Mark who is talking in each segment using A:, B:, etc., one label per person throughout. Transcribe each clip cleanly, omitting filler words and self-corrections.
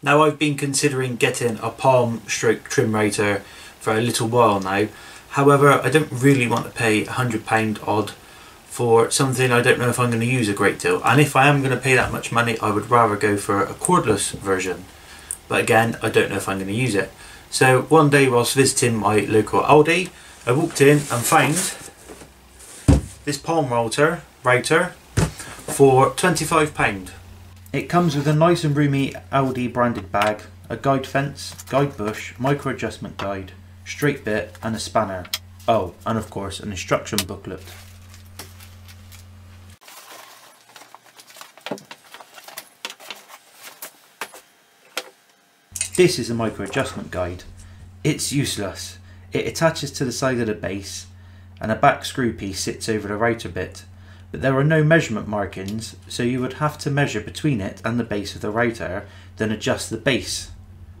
A: Now I've been considering getting a palm stroke trim rotor for a little while now. However, I don't really want to pay £100 odd for something I don't know if I'm going to use a great deal. And if I am going to pay that much money, I would rather go for a cordless version. But again, I don't know if I'm going to use it. So one day whilst visiting my local Aldi, I walked in and found this palm rotor for £25. It comes with a nice and roomy Aldi branded bag, a guide fence, guide bush, micro adjustment guide, straight bit and a spanner. Oh, and of course an instruction booklet. This is a micro adjustment guide. It's useless. It attaches to the side of the base and a back screw piece sits over the router bit. But there are no measurement markings, so you would have to measure between it and the base of the router, then adjust the base.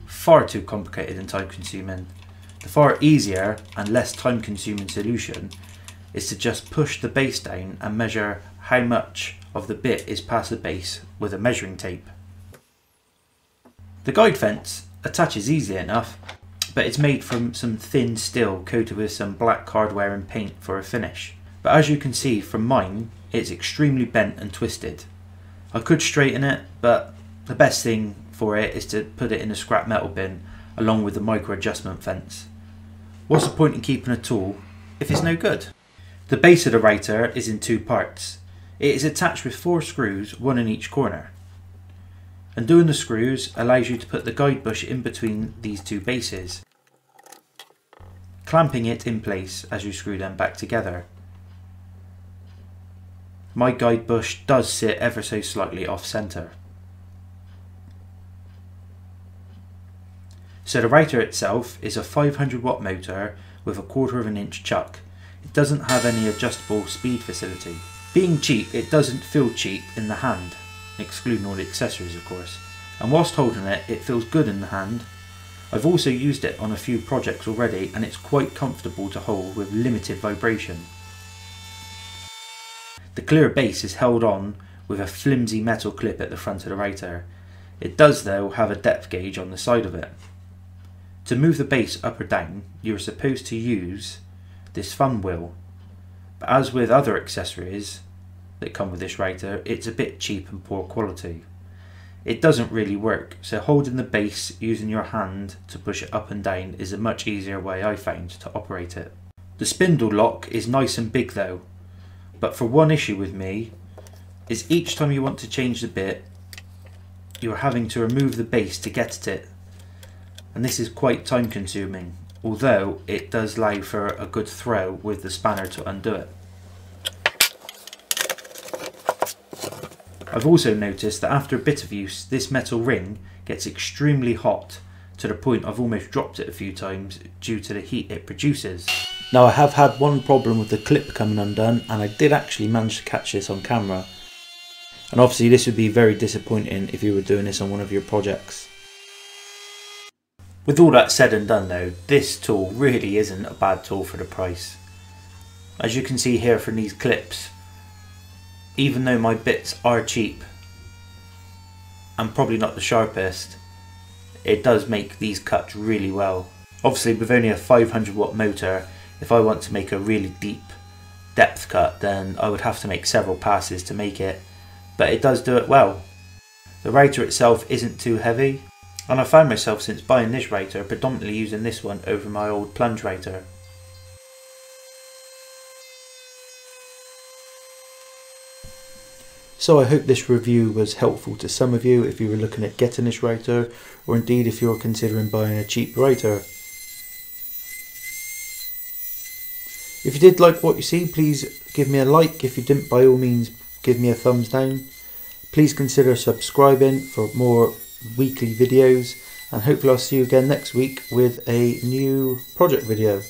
A: Far too complicated and time consuming. The far easier and less time consuming solution is to just push the base down and measure how much of the bit is past the base with a measuring tape. The guide fence attaches easily enough, but it's made from some thin steel coated with some black hardware and paint for a finish. But as you can see from mine, it's extremely bent and twisted. I could straighten it, but the best thing for it is to put it in a scrap metal bin along with the micro adjustment fence. What's the point in keeping a tool if it's no good? The base of the router is in two parts. It is attached with 4 screws, one in each corner. Undoing the screws allows you to put the guide bush in between these two bases, clamping it in place as you screw them back together. My guide bush does sit ever so slightly off centre. So the router itself is a 500 watt motor with a 1/4 inch chuck. It doesn't have any adjustable speed facility. Being cheap, it doesn't feel cheap in the hand, excluding all the accessories of course, and whilst holding it, it feels good in the hand. I've also used it on a few projects already and it's quite comfortable to hold with limited vibration. The clear base is held on with a flimsy metal clip at the front of the router. It does though have a depth gauge on the side of it. To move the base up or down, you are supposed to use this thumb wheel, but as with other accessories that come with this router, it's a bit cheap and poor quality. It doesn't really work, so holding the base using your hand to push it up and down is a much easier way I found to operate it. The spindle lock is nice and big though, but for one issue with me is each time you want to change the bit, you're having to remove the base to get at it, and this is quite time consuming, although it does allow for a good throw with the spanner to undo it. I've also noticed that after a bit of use, this metal ring gets extremely hot to the point I've almost dropped it a few times due to the heat it produces. Now I have had one problem with the clip coming undone, and I did actually manage to catch this on camera. And obviously this would be very disappointing if you were doing this on one of your projects. With all that said and done though, this tool really isn't a bad tool for the price. As you can see here from these clips, even though my bits are cheap and probably not the sharpest, it does make these cuts really well. Obviously with only a 500 watt motor, if I want to make a really deep depth cut, then I would have to make several passes to make it, but it does do it well. The router itself isn't too heavy, and I found myself since buying this router predominantly using this one over my old plunge router. So I hope this review was helpful to some of you if you were looking at getting this router, or indeed if you're considering buying a cheap router. If you did like what you see, please give me a like. If you didn't, by all means give me a thumbs down. Please consider subscribing for more weekly videos, and hopefully I'll see you again next week with a new project video.